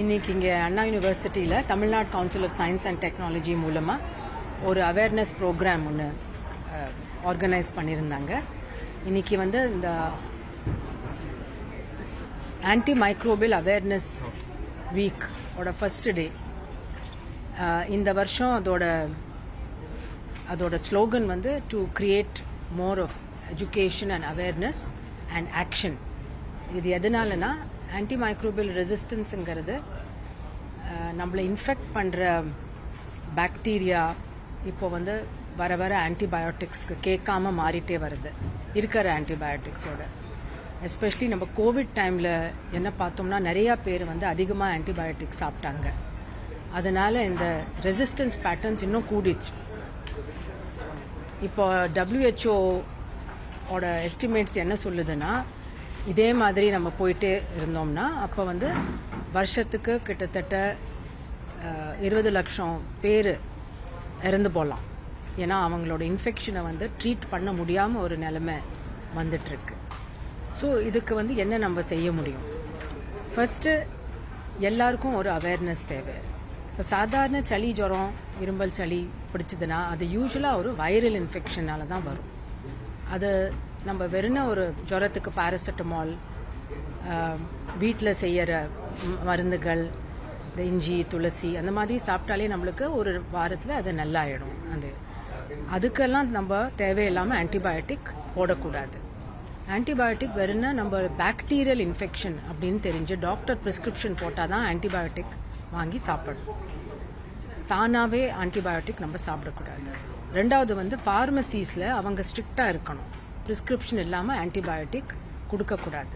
இன்றைக்கி இங்கே அண்ணா யூனிவர்சிட்டியில் Tamil Nadu council of science and technology மூலமாக ஒரு அவேர்னஸ் ப்ரோக்ராம் ஒன்று ஆர்கனைஸ் பண்ணியிருந்தாங்க. இன்றைக்கி வந்து இந்த ஆன்டி மைக்ரோபியல் அவேர்னஸ் வீக் ஓட ஃபர்ஸ்ட் டே. இந்த வருஷம் அதோட ஸ்லோகன் வந்து to create more of education and awareness and action. இது எதனாலனா ஆன்டி மைக்ரோபியல் ரெசிஸ்டன்ஸுங்கிறது நம்மளை இன்ஃபெக்ட் பண்ணுற பாக்டீரியா இப்போ வந்து வர வர ஆன்டிபயோட்டிக்ஸ்க்கு கேட்காம மாறிட்டே வருது இருக்கிற ஆன்டிபயோட்டிக்ஸோட. எஸ்பெஷலி நம்ம கோவிட் டைமில் என்ன பார்த்தோம்னா நிறையா பேர் வந்து அதிகமாக ஆன்டிபயோட்டிக்ஸ் சாப்பிட்டாங்க. அதனால் இந்த ரெசிஸ்டன்ஸ் பேட்டர்ன்ஸ் இன்னும் கூடிடுச்சு. இப்போ WHO ஓட எஸ்டிமேட்ஸ் என்ன சொல்லுதுன்னா, இதே மாதிரி நம்ம போயிட்டே இருந்தோம்னா அப்போ வந்து வருஷத்துக்கு கிட்டத்தட்ட 20 லட்சம் பேர் இறந்து போகலாம். ஏன்னா அவங்களோட இன்ஃபெக்ஷனை வந்து ட்ரீட் பண்ண முடியாமல் ஒரு நிலைமை வந்துட்டுருக்கு. ஸோ இதுக்கு வந்து என்ன நம்ம செய்ய முடியும்? ஃபர்ஸ்ட்டு எல்லாருக்கும் ஒரு அவேர்னஸ் தேவை. இப்போ சாதாரண சளி, ஜுரம், இரும்பல் சளி பிடிச்சதுன்னா அது யூஸ்வலாக ஒரு வைரல் இன்ஃபெக்ஷனால தான் வரும். அது நம்ம வெறும் ஒரு ஜுரத்துக்கு பாராசிட்டமால், வீட்டில் செய்கிற மருந்துகள், இந்த இஞ்சி, துளசி அந்த மாதிரி சாப்பிட்டாலே நம்மளுக்கு ஒரு வாரத்தில் அது நல்லாயிடும். அதுக்கெல்லாம் நம்ம தேவையில்லாமல் ஆன்டிபயோட்டிக் போடக்கூடாது. ஆன்டிபயோட்டிக் வெறும் நம்ம பாக்டீரியல் இன்ஃபெக்ஷன் அப்படின்னு தெரிஞ்சு டாக்டர் ப்ரிஸ்கிரிப்ஷன் போட்டால் தான் ஆன்டிபயோட்டிக் வாங்கி சாப்பிடணும். தானாகவே ஆன்டிபயோட்டிக் நம்ம சாப்பிடக்கூடாது. ரெண்டாவது வந்து ஃபார்மசிஸில் அவங்க ஸ்ட்ரிக்டாக இருக்கணும். ப்ரிஸ்கிரிப்ஷன் இல்லாமல் ஆன்டிபயோட்டிக் கொடுக்கக்கூடாது.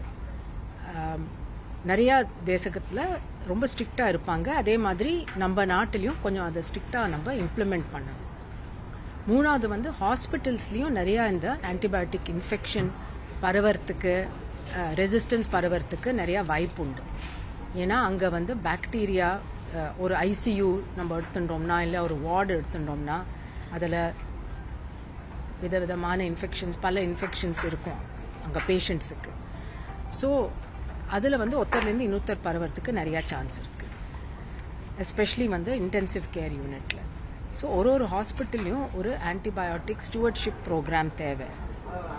நிறையா தேசத்தில் ரொம்ப ஸ்ட்ரிக்டாக இருப்பாங்க. அதே மாதிரி நம்ம நாட்டிலையும் கொஞ்சம் அதை ஸ்ட்ரிக்டாக நம்ம இம்ப்ளிமெண்ட் பண்ணணும். மூணாவது வந்து ஹாஸ்பிட்டல்ஸ்லேயும் நிறையா இந்த ஆன்டிபயோட்டிக் இன்ஃபெக்ஷன் பரவறதுக்கு, ரெசிஸ்டன்ஸ் பரவறதுக்கு நிறையா வாய்ப்பு உண்டு. ஏன்னா அங்கே வந்து பாக்டீரியா, ஒரு ICU நம்ம எடுத்துட்டோம்னா, இல்லை ஒரு வார்டு எடுத்துட்டோம்னா அதில் விதவிதமான இன்ஃபெக்ஷன்ஸ், பல இன்ஃபெக்ஷன்ஸ் இருக்கும் அங்கே பேஷண்ட்ஸுக்கு. ஸோ அதில் வந்து ஒருத்தர்லேருந்து இன்னொருத்தர் பரவறதுக்கு நிறையா சான்ஸ் இருக்குது, எஸ்பெஷலி வந்து இன்டென்சிவ் கேர் யூனிட்டில். ஸோ ஒரு ஹாஸ்பிட்டல்லையும் ஒரு ஆன்டிபயோட்டிக் ஸ்டூவர்ட்ஷிப் ப்ரோக்ராம் தேவை.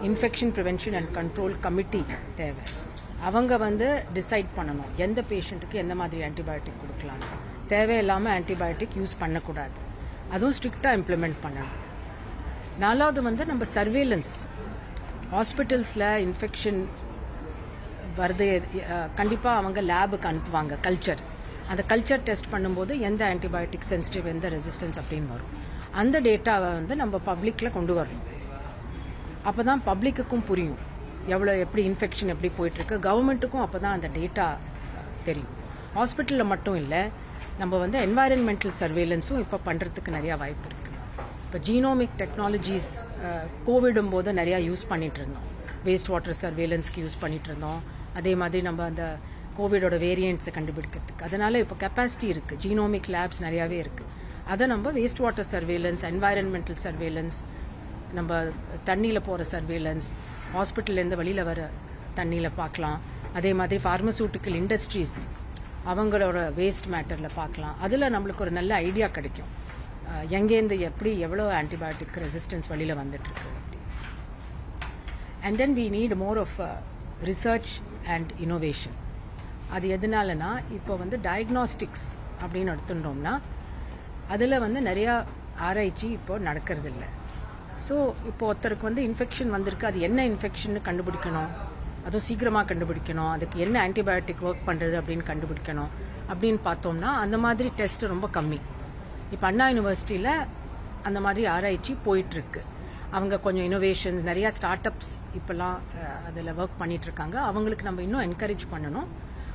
Infection prevention and control committee தேவை. அவங்க வந்து டிசைட் பண்ணணும் எந்த பேஷண்ட்டுக்கு எந்த மாதிரி ஆன்டிபயோட்டிக் கொடுக்கலாம். தேவையில்லாமல் ஆன்டிபயோட்டிக் யூஸ் பண்ணக்கூடாது. அதுவும் ஸ்ட்ரிக்டாக இம்ப்ளிமெண்ட் பண்ணணும். நாலாவது வந்து நம்ம சர்வேலன்ஸ். ஹாஸ்பிட்டல்ஸில் இன்ஃபெக்ஷன் வருது, கண்டிப்பாக அவங்க லேபுக்கு அனுப்புவாங்க கல்ச்சர். அந்த கல்ச்சர் டெஸ்ட் பண்ணும்போது எந்த ஆன்டிபயோட்டிக் சென்சிட்டிவ், எந்த ரெசிஸ்டன்ஸ் அப்படின்னு வரும். அந்த டேட்டாவை வந்து நம்ம பப்ளிக்கில் கொண்டு வரணும். அப்போ தான் பப்ளிக்குக்கும் புரியும் எப்படி இன்ஃபெக்ஷன் எப்படி போயிட்டுருக்கு. கவர்மெண்ட்டுக்கும் அப்போ தான் அந்த டேட்டா தெரியும். ஹாஸ்பிட்டலில் மட்டும் இல்லை, நம்ம வந்து என்வாயரன்மெண்டல் சர்வேலன்ஸும் இப்போ பண்ணுறதுக்கு நிறையா வாய்ப்பு இருக்குது. இப்போ ஜீனோமிக் டெக்னாலஜிஸ் கோவிடும் போது நிறையா யூஸ் பண்ணிகிட்டு இருந்தோம். வேஸ்ட் வாட்டர் சர்வேலன்ஸ்க்கு யூஸ் பண்ணிகிட்டு இருந்தோம். அதே மாதிரி நம்ம அந்த கோவிடோட வேரியண்ட்ஸை கண்டுபிடிக்கிறதுக்கு அதனால் இப்போ கெப்பாசிட்டி இருக்குது. ஜீனோமிக் லேப்ஸ் நிறையாவே இருக்குது. அதை நம்ம waste water surveillance, environmental surveillance, நம்ம தண்ணியில் போகிற சர்வேலன்ஸ், ஹாஸ்பிட்டல்லேருந்து வெளியில் வர தண்ணியில் பார்க்கலாம். அதே மாதிரி ஃபார்மசூட்டிக்கல் இண்டஸ்ட்ரீஸ் அவங்களோட வேஸ்ட் மேட்டரில் பார்க்கலாம். அதில் நம்மளுக்கு ஒரு நல்ல ஐடியா கிடைக்கும், எங்கேருந்து எவ்வளோ ஆன்டிபயோட்டிக் ரெசிஸ்டன்ஸ் வெளியில் வந்துட்டுருக்கு. And then we need more of research and innovation. அது எதனாலனா, இப்போ வந்து டயக்னாஸ்டிக்ஸ் அப்படின்னு எடுத்துட்டோம்னா அதில் வந்து நிறையா ஆராய்ச்சி இப்போ நடக்கிறதில்ல. ஸோ இப்போ ஒருத்தருக்கு வந்து இன்ஃபெக்ஷன் வந்திருக்கு, அது என்ன இன்ஃபெக்ஷன் கண்டுபிடிக்கணும், அதுவும் சீக்கிரமாக கண்டுபிடிக்கணும், அதுக்கு என்ன ஆன்டிபயோட்டிக் ஒர்க் பண்ணுறது அப்படின்னு கண்டுபிடிக்கணும். அப்படின்னு பார்த்தோம்னா அந்த மாதிரி டெஸ்ட் ரொம்ப கம்மி. இப்போ அண்ணா யூனிவர்சிட்டியில் அந்த மாதிரி ஆராய்ச்சி போயிட்டுருக்கு. அவங்க கொஞ்சம் இனோவேஷன்ஸ், நிறையா ஸ்டார்ட் அப்ஸ் இப்போல்லாம் அதில் ஒர்க் பண்ணிகிட்ருக்காங்க. அவங்களுக்கு நம்ம இன்னும் என்கரேஜ் பண்ணணும்.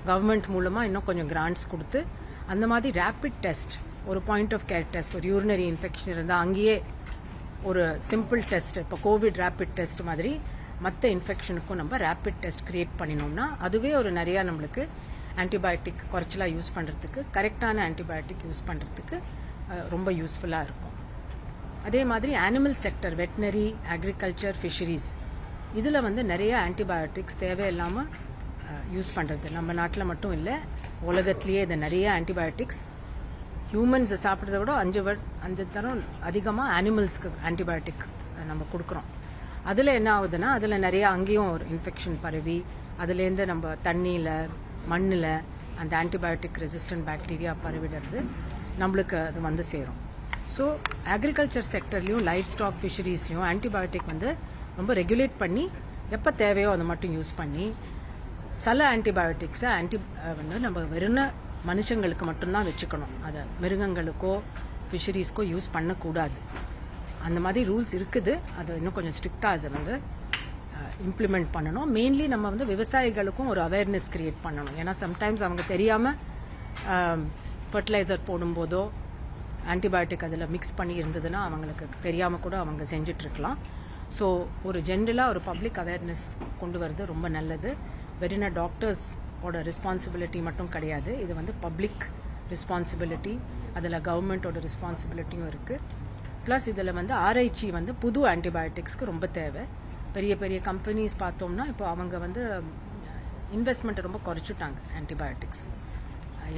கவர்மெண்ட் மூலமாக இன்னும் கொஞ்சம் கிராண்ட்ஸ் கொடுத்து அந்த மாதிரி ரேப்பிட் டெஸ்ட், ஒரு பாயிண்ட் ஆஃப் கேர் டெஸ்ட், ஒரு யூரினரி இன்ஃபெக்ஷன் இருந்தால் அங்கேயே ஒரு சிம்பிள் டெஸ்ட், இப்போ கோவிட் ரேப்பிட் டெஸ்ட் மாதிரி மற்ற இன்ஃபெக்ஷனுக்கும் நம்ம ரேப்பிட் டெஸ்ட் கிரியேட் பண்ணினோம்னா அதுவே ஒரு நிறையா நம்மளுக்கு ஆன்டிபயோட்டிக் குறைச்சலாக யூஸ் பண்ணுறதுக்கு, கரெக்டான ஆன்டிபயோட்டிக் யூஸ் பண்ணுறதுக்கு ரொம்ப யூஸ்ஃபுல்லாக இருக்கும். அதே மாதிரி animal sector, veterinary, agriculture, fisheries, இதில் வந்து நிறைய ஆன்டிபயோட்டிக்ஸ் தேவையில்லாமல் யூஸ் பண்ணுறது நம்ம நாட்டில் மட்டும் இல்லை, உலகத்திலேயே இது நிறைய ஆன்டிபயோட்டிக்ஸ் ஹியூமன்ஸை சாப்பிட்றத விட 5 தரம் அதிகமாக அனிமல்ஸ்க்கு ஆன்டிபயோட்டிக் நம்ம கொடுக்குறோம். அதில் என்ன ஆகுதுன்னா அதில் நிறைய அங்கேயும் ஒரு இன்ஃபெக்ஷன் பரவி அதுலேருந்து நம்ம தண்ணியில் மண்ணில் அந்த ஆன்டிபயோட்டிக் ரெசிஸ்டன்ட் பாக்டீரியா பரவிடுறது நம்மளுக்கு அது வந்து சேரும். ஸோ அக்ரிகல்ச்சர் செக்டர்லேயும் லைஃப் ஸ்டாக் ஃபிஷரிஸ்லையும் ஆன்டிபயோட்டிக் வந்து ரொம்ப ரெகுலேட் பண்ணி எப்போ தேவையோ அதை மட்டும் யூஸ் பண்ணி சில ஆன்டிபயோட்டிக்ஸை வந்து நம்ம வெறும் மனுஷங்களுக்கு மட்டும்தான் வச்சுக்கணும். அதை மிருகங்களுக்கோ ஃபிஷரிஸ்க்கோ யூஸ் பண்ணக்கூடாது. அந்த மாதிரி ரூல்ஸ் இருக்குது. அது இன்னும் கொஞ்சம் ஸ்ட்ரிக்டாக அதை வந்து இம்ப்ளிமெண்ட் பண்ணணும். மெயின்லி நம்ம வந்து விவசாயிகளுக்கும் ஒரு அவேர்னஸ் கிரியேட் பண்ணணும். ஏன்னா சம்டைம்ஸ் அவங்க தெரியாமல் ஃபர்டிலைசர் போடும்போதோ ஆன்டிபயோட்டிக் அதில் மிக்ஸ் பண்ணி இருந்ததுன்னா அவங்களுக்கு தெரியாமல் கூட அவங்க செஞ்சிட்ருக்கலாம். ஸோ ஒரு ஜென்ரலாக ஒரு பப்ளிக் அவேர்னஸ் கொண்டு வரது ரொம்ப நல்லது. வெறும் டாக்டர்ஸோட ரெஸ்பான்சிபிலிட்டி மட்டும் கிடையாது, இது வந்து பப்ளிக் ரெஸ்பான்சிபிலிட்டி, அதில் கவர்மெண்ட்டோட ரெஸ்பான்சிபிலிட்டியும் இருக்குது. ப்ளஸ் இதில் வந்து ஆராய்ச்சி வந்து புது ஆன்டிபயோட்டிக்ஸ்க்கு ரொம்ப தேவை. பெரிய பெரிய கம்பெனிஸ் பார்த்தோம்னா இப்போ அவங்க வந்து இன்வெஸ்ட்மெண்ட்டை ரொம்ப குறைச்சிட்டாங்க ஆன்டிபயோட்டிக்ஸ்.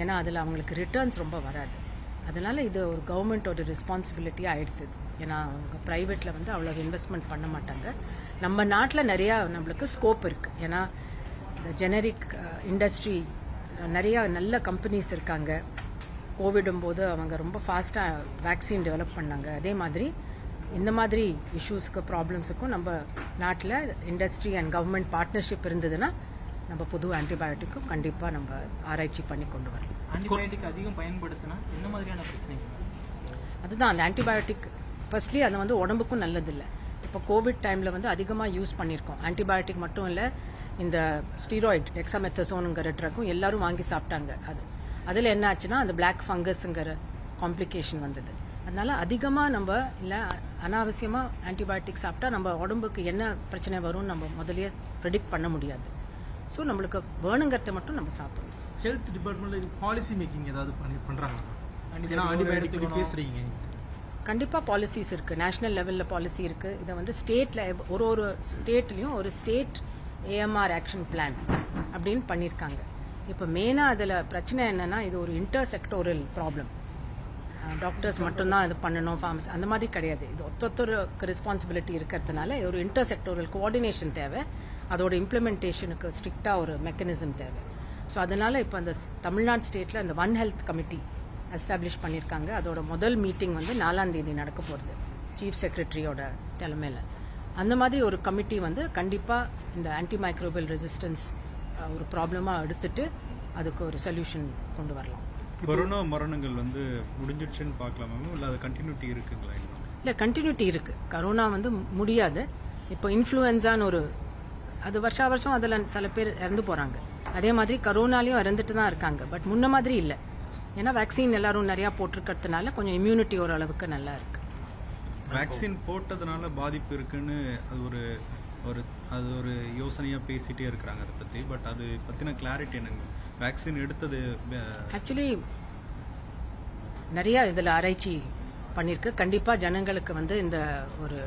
ஏன்னா அதில் அவங்களுக்கு ரிட்டர்ன்ஸ் ரொம்ப வராது. அதனால் இது ஒரு கவர்மெண்ட்டோட ரெஸ்பான்சிபிலிட்டியாக ஆயிடுது. ஏன்னா அவங்க ப்ரைவேட்டில் வந்து அவ்வளோ இன்வெஸ்ட்மெண்ட் பண்ண மாட்டாங்க. நம்ம நாட்டில் நிறையா நம்மளுக்கு ஸ்கோப் இருக்குது. ஏன்னா இந்த ஜெனரிக் இண்டஸ்ட்ரி நிறையா நல்ல கம்பெனிஸ் இருக்காங்க. கோவிடும் போது அவங்க ரொம்ப ஃபாஸ்ட்டாக வேக்சின் டெவலப் பண்ணாங்க. அதே மாதிரி இந்த மாதிரி இஷ்யூஸ்க்கு ப்ராப்ளம்ஸுக்கும் நம்ம நாட்டில் இண்டஸ்ட்ரி அண்ட் கவர்மெண்ட் பார்ட்னர்ஷிப் இருந்ததுன்னா நம்ம புது ஆன்டிபயோட்டிக்கும் கண்டிப்பாக நம்ம ஆராய்ச்சி பண்ணி கொண்டு வரலாம். ஆன்டிபயோட்டிக் அதிகம் பயன்படுத்தினா என்ன மாதிரியான பிரச்சனை? அதுதான் அந்த ஆன்டிபயோட்டிக் ஃபர்ஸ்ட்லி அது வந்து உடம்புக்கும் நல்லதில்லை. இப்போ கோவிட் டைமில் வந்து அதிகமாக யூஸ் பண்ணியிருக்கோம். ஆன்டிபயோட்டிக் மட்டும் இல்லை, இந்த ஸ்டீராய்டு டெக்ஸாமெத்தசோனுங்கிற ட்ரக்கும் எல்லாரும் வாங்கி சாப்பிட்டாங்க. அதில் என்ன ஆச்சுன்னா அந்த பிளாக் ஃபங்கஸ்ங்கிற காம்ப்ளிகேஷன் வந்தது. அதனால அதிகமாக நம்ம இல்லை அனாவசியமாக ஆன்டிபயோட்டிக் சாப்பிட்டா நம்ம உடம்புக்கு என்ன பிரச்சனை வரும்னு நம்ம முதலியே ப்ரெடிக்ட் பண்ண முடியாது. ஸோ நம்மளுக்கு வேணுங்கிறத மட்டும் நம்ம சாப்பிடணும். ஹெல்த் டிபார்ட்மெண்ட்ல இது பாலிசி மேக்கிங் ஏதாவது பண்றாங்க? ஆன்டிபயோட்டிக் பேசுறீங்க, கண்டிப்பாக பாலிசிஸ் இருக்குது. நேஷனல் லெவலில் பாலிசி இருக்குது. இதை வந்து ஸ்டேட்டில் ஒரு ஸ்டேட்லேயும் ஒரு ஸ்டேட் ஏஎம்ஆர் ஆக்ஷன் பிளான் அப்படின்னு பண்ணியிருக்காங்க. இப்போ மெயினாக அதில் பிரச்சனை என்னென்னா இது ஒரு இன்டர் செக்டோரல் ப்ராப்ளம். டாக்டர்ஸ் மட்டும்தான் இது பண்ணணும், ஃபார்மசி அந்த மாதிரி கிடையாது. இது ஒத்தொத்தருக்கு ரெஸ்பான்சிபிலிட்டி இருக்கிறதுனால ஒரு இன்டர் செக்டோரல் கோஆர்டினேஷன் தேவை. அதோட இம்ப்ளிமெண்டேஷனுக்கு ஸ்ட்ரிக்டாக ஒரு மெக்கானிசம் தேவை. ஸோ அதனால் இப்போ அந்த தமிழ்நாடு ஸ்டேட்டில் அந்த ஒன் ஹெல்த் கமிட்டி எஸ்டாப்ளிஷ் பண்ணியிருக்காங்க. அதோட முதல் மீட்டிங் வந்து 4ஆம் தேதி நடக்க போகிறது சீஃப் செக்ரட்டரியோட தலைமையில். அந்த மாதிரி ஒரு கமிட்டி வந்து கண்டிப்பாக இந்த ஆன்டிமைக்ரோபியல் ரெசிஸ்டன்ஸ் ஒரு ப்ராப்ளமாக எடுத்துட்டு அதுக்கு ஒரு சொல்யூஷன் கொண்டு வரலாம். கொரோனா மரணங்கள் வந்து முடிஞ்சிடுச்சுன்னு பார்க்கலாமா, இல்லை அது கண்டினியூட்டி இருக்குங்களா? இல்லை, கண்டினியூட்டி இருக்குது. கரோனா வந்து முடியாது. இப்போ இன்ஃப்ளூயன்ஸான்னு ஒரு அது வருஷம் அதில் சில பேர் இறந்து போகிறாங்க. அதே மாதிரி கரோனாலையும் இறந்துட்டு தான் இருக்காங்க. பட் முன்ன மாதிரி இல்லை. ஏன்னா வேக்சின் எல்லாரும் நிறையா போட்டிருக்கிறதுனால கொஞ்சம் இம்யூனிட்டி ஓரளவுக்கு நல்லா இருக்கு. வேக்சின் போட்டதுனால பாதிப்பு இருக்குன்னு அது ஒரு யோசனையாக பேசிகிட்டே இருக்கிறாங்க அதை பற்றி. பட் அது பற்றின கிளாரிட்டி என்னங்க? வேக்சின் எடுத்தது ஆக்சுவலி நிறைய இதில் ஆராய்ச்சி பண்ணியிருக்கு. கண்டிப்பாக ஜனங்களுக்கு வந்து இந்த ஒரு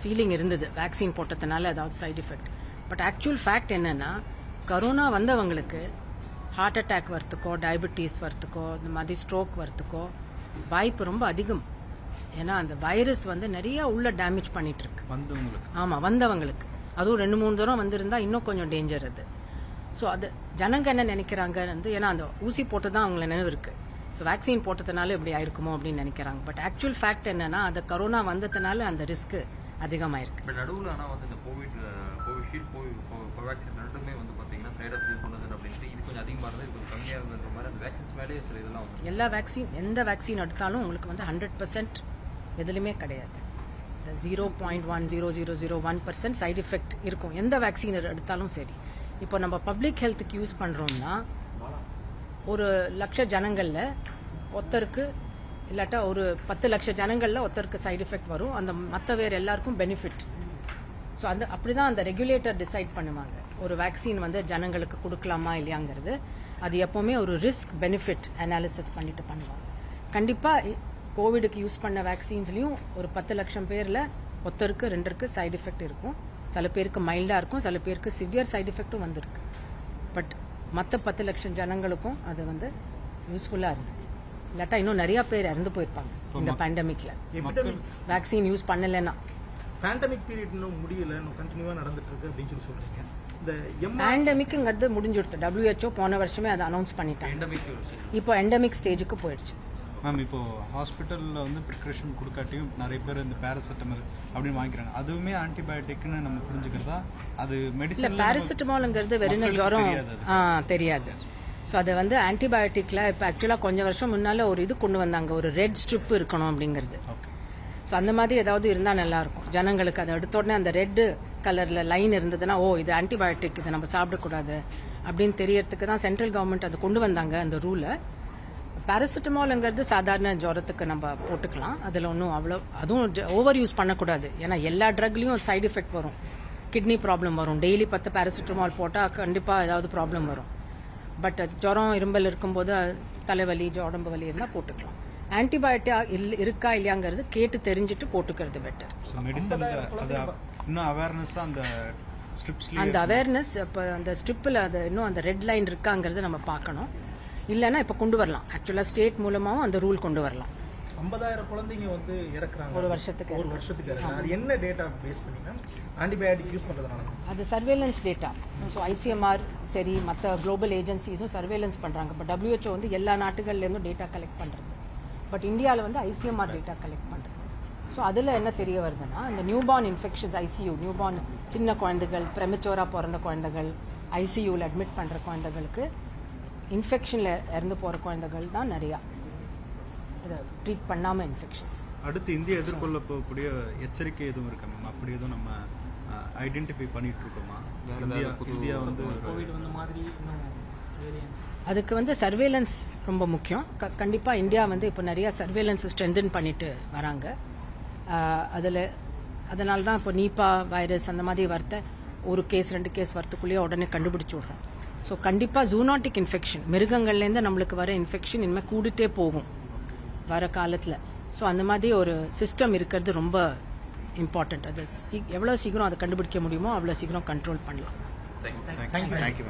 ஃபீலிங் இருந்தது வேக்சின் போட்டதுனால ஏதாவது side effect. But actual fact என்னன்னா கரோனா வந்தவங்களுக்கு ஹார்ட் அட்டாக் வரத்துக்கோ டயபெட்டிஸ் வரத்துக்கோ இந்த மாதிரி ஸ்ட்ரோக் வரத்துக்கோ வாய்ப்பு ரொம்ப அதிகம். ஏன்னா அந்த வைரஸ் வந்து நிறைய உள்ள டேமேஜ் பண்ணிட்டு இருக்கு வந்தவங்களுக்கு. ஆமாம், வந்தவங்களுக்கு. அதுவும் 2-3 தூரம் வந்திருந்தா இன்னும் கொஞ்சம் டேஞ்சர் அது. ஸோ அது ஜனங்க என்ன நினைக்கிறாங்க வந்து, ஏன்னா அந்த ஊசி போட்டு தான் அவங்கள நினைவு இருக்கு. ஸோ வேக்சின் போட்டதுனால இப்படி ஆயிருக்குமோ அப்படின்னு நினைக்கிறாங்க. பட் ஆக்சுவல் ஃபேக்ட் என்னன்னா அந்த கரோனா வந்ததுனால அந்த ரிஸ்க் அதிகமாயிருக்கு. பட் நடுவில் ஆனால் வந்து இந்த கோவிஷீல்டு கோவேக்சின் ரெண்டுமே வந்து பார்த்தீங்கன்னா சைட் எஃபெக்ட் கொண்டது அப்படின்ட்டு இது கொஞ்சம் அதிகமாக இருந்தது, இது கொஞ்சம் கம்மியாக இருந்தது மாதிரி அந்த வேக்சின்ஸ் மேலேயே சில இதெல்லாம் வந்து எல்லா வேக்சின் எந்த வேக்சின் எடுத்தாலும் உங்களுக்கு வந்து 100% எதுலையுமே கிடையாது. இந்த 0.10001% சைடு எஃபெக்ட் இருக்கும் எந்த வேக்சின் எடுத்தாலும் சரி. இப்போ நம்ம பப்ளிக் ஹெல்த்துக்கு யூஸ் பண்ணுறோம்னா 1,00,000 ஜனங்களில் ஒருத்தருக்கு இல்லாட்டா ஒரு 10 லட்சம் ஜனங்களில் ஒருத்தருக்கு சைடு எஃபெக்ட் வரும். அந்த மற்ற வேறு எல்லாருக்கும் பெனிஃபிட். ஸோ அப்படி தான் அந்த ரெகுலேட்டர் டிசைட் பண்ணுவாங்க ஒரு வேக்சின் வந்து ஜனங்களுக்கு கொடுக்கலாமா இல்லையாங்கிறது. அது எப்போவுமே ஒரு ரிஸ்க் பெனிஃபிட் அனாலிசிஸ் பண்ணிட்டு பண்ணுவாங்க. கண்டிப்பாக கோவிடுக்கு யூஸ் பண்ண வேக்சின்ஸ்லையும் ஒரு 10 லட்சம் பேரில் ஒருத்தருக்கு 2க்கு சைடு எஃபெக்ட் இருக்கும். சில பேருக்கு மைல்டாக இருக்கும், சில பேருக்கு சிவியர் சைடு எஃபெக்டும் வந்திருக்கு. பட் மற்ற 10 லட்சம் ஜனங்களுக்கும் அது வந்து யூஸ்ஃபுல்லாக இருந்தது. இல்லாட்டா இன்னும் நிறைய பேர் இறந்து போயிருப்பாங்க இந்த பேண்டமிக்ல எபிடமிக் வேக்சின் யூஸ் பண்ணலைன்னா. பேண்டமிக் பீரியட் இன்னும் முடியல, இன்னும் கண்டினியூவா நடந்துட்டு இருக்கு அப்படின்னு சொல்றீங்க. இந்த பேண்டமிக்ங்கிறது முடிஞ்சுடுத்து. WHO போன வருஷமே அதை அனௌன்ஸ் பண்ணிட்டாங்க. எண்டமிக் இப்போ எண்டமிக் ஸ்டேஜுக்கு போயிடுச்சு. மேம் இப்போ ஹாஸ்பிட்டலில் வந்து ப்ரிஸ்கிரிப்ஷன் கொடுக்காட்டியும் நிறைய பேர் இந்த பேராசிட்டமால் அப்படின்னு வாங்கிக்கிறாங்க. அதுவுமே ஆன்டிபயோட்டிக்னு நம்ம புரிஞ்சுக்கிறதா? அது இல்லை, மெடிசன் பேராசிட்டமால்ங்கிறது வெறும் ஜுரம் தெரியாது. ஸோ அதை வந்து ஆன்டிபயோட்டிக்ல இப்போ ஆக்சுவலாக கொஞ்சம் வருஷம் முன்னால் ஒரு இது கொண்டு வந்தாங்க, ஒரு ரெட் ஸ்ட்ரிப் இருக்கணும் அப்படிங்கிறது. ஓகே. ஸோ அந்த மாதிரி ஏதாவது இருந்தால் நல்லாயிருக்கும் ஜனங்களுக்கு. அதை எடுத்த உடனே அந்த ரெட்டு கலரில் லைன் இருந்ததுன்னா ஓ இது ஆன்டிபயோட்டிக், இதை நம்ம சாப்பிடக்கூடாது அப்படின்னு தெரியறதுக்கு தான் சென்ட்ரல் கவர்மெண்ட் அதை கொண்டு வந்தாங்க அந்த ரூலை. பேராசிட்டமால்ங்கிறது சாதாரண ஜுரத்துக்கு நம்ம போட்டுக்கலாம், அதில் ஒன்றும் அவ்வளோ அதுவும் ஓவர் யூஸ் பண்ணக்கூடாது. ஏன்னா எல்லா ட்ரக்லேயும் சைடு எஃபெக்ட் வரும், கிட்னி ப்ராப்ளம் வரும். டெய்லி 10 பேராசிட்டமால் போட்டால் கண்டிப்பாக ஏதாவது ப்ராப்ளம் வரும். பட் ஜுரம் இரும்பல் இருக்கும்போது தலைவலி உடம்பு வலி இருந்தால் போட்டுக்கலாம். ஆன்டிபயோட்டிக் இருக்கா இல்லையாங்கிறது கேட்டு தெரிஞ்சுட்டு போட்டுக்கிறது பெட்டர். ஸோ மெடிசன் அது இன்னும் அவேர்னஸாக அந்த ஸ்ட்ரிப்ஸ்லேயே அந்த அவேர்னஸ் இப்போ அந்த ஸ்ட்ரிப்பில் அது இன்னும் அந்த ரெட் லைன் இருக்காங்கிறத நம்ம பார்க்கணும். இல்லைன்னா இப்போ கொண்டு வரலாம், ஆக்சுவலாக ஸ்டேட் மூலமாகவும் அந்த ரூல் கொண்டு வரலாம். 50,000 குழந்தைங்க வந்து இறக்குறாங்க ஒரு வருஷத்துக்கு. இறக்குறாங்க. அது என்ன டேட்டா பேஸ் பண்ணி ஆன்டிபயோட்டிக் யூஸ் பண்றதுனால? அது சர்வேலன்ஸ் டேட்டா. ஸோ ஐசிஎம்ஆர் சரி மற்ற குளோபல் ஏஜென்சிஸும் சர்வேலன்ஸ் பண்ணுறாங்க. இப்போ WHO வந்து எல்லா நாட்டுகள்லேருந்தும் டேட்டா கலெக்ட் பண்ணுறது. பட் இந்தியாவில் வந்து ஐசிஎம்ஆர் டேட்டா கலெக்ட் பண்ணுறது. ஸோ அதில் என்ன தெரிய வருதுன்னா இந்த நியூபார்ன் இன்ஃபெக்ஷன்ஸ், ஐசியூ நியூபார்ன் சின்ன குழந்தைகள், ப்ரெமச்சோராக பிறந்த குழந்தைகள், ஐசியூவில் அட்மிட் பண்ணுற குழந்தைகளுக்கு இன்ஃபெக்ஷனில் இறந்து போகிற குழந்தைகள் தான் நிறையா இதை ட்ரீட் பண்ணாமல் இன்ஃபெக்ஷன்ஸ். அடுத்து இந்தியா எதிர்கொள்ள போகக்கூடிய எச்சரிக்கை எதுவும் இருக்கா மேம்? அப்படி எதுவும் நம்ம ஐடென்டிஃபை பண்ணிட்டு இருக்கோமா? இந்தியா வந்து கோவிட் வந்த மாதிரி இன்னும் வேரியன்ஸ் அதுக்கு வந்து சர்வேலன்ஸ் ரொம்ப முக்கியம். கண்டிப்பாக இந்தியா வந்து இப்போ நிறையா சர்வேலன்ஸ் ஸ்ட்ரென்தன் பண்ணிட்டு வராங்க. அதனால தான் இப்போ நீப்பா வைரஸ் அந்த மாதிரி வரத்த ஒரு கேஸ் 2 கேஸ் வரத்துக்குள்ளேயே உடனே கண்டுபிடிச்சி விடுறோம். ஸோ கண்டிப்பாக ஜூனாட்டிக் இன்ஃபெக்ஷன் மிருகங்கள்லேருந்து நம்மளுக்கு வர இன்ஃபெக்ஷன் இனிமேல் கூடிட்டே போகும் வர காலத்தில். ஸோ அந்த மாதிரி ஒரு சிஸ்டம் இருக்கிறது ரொம்ப இம்பார்ட்டண்ட். அது எவ்வளோ சீக்கிரம் அதை கண்டுபிடிக்க முடியுமோ அவ்வளோ சீக்கிரம் கண்ட்ரோல் பண்ணலாம். தேங்க்யூ.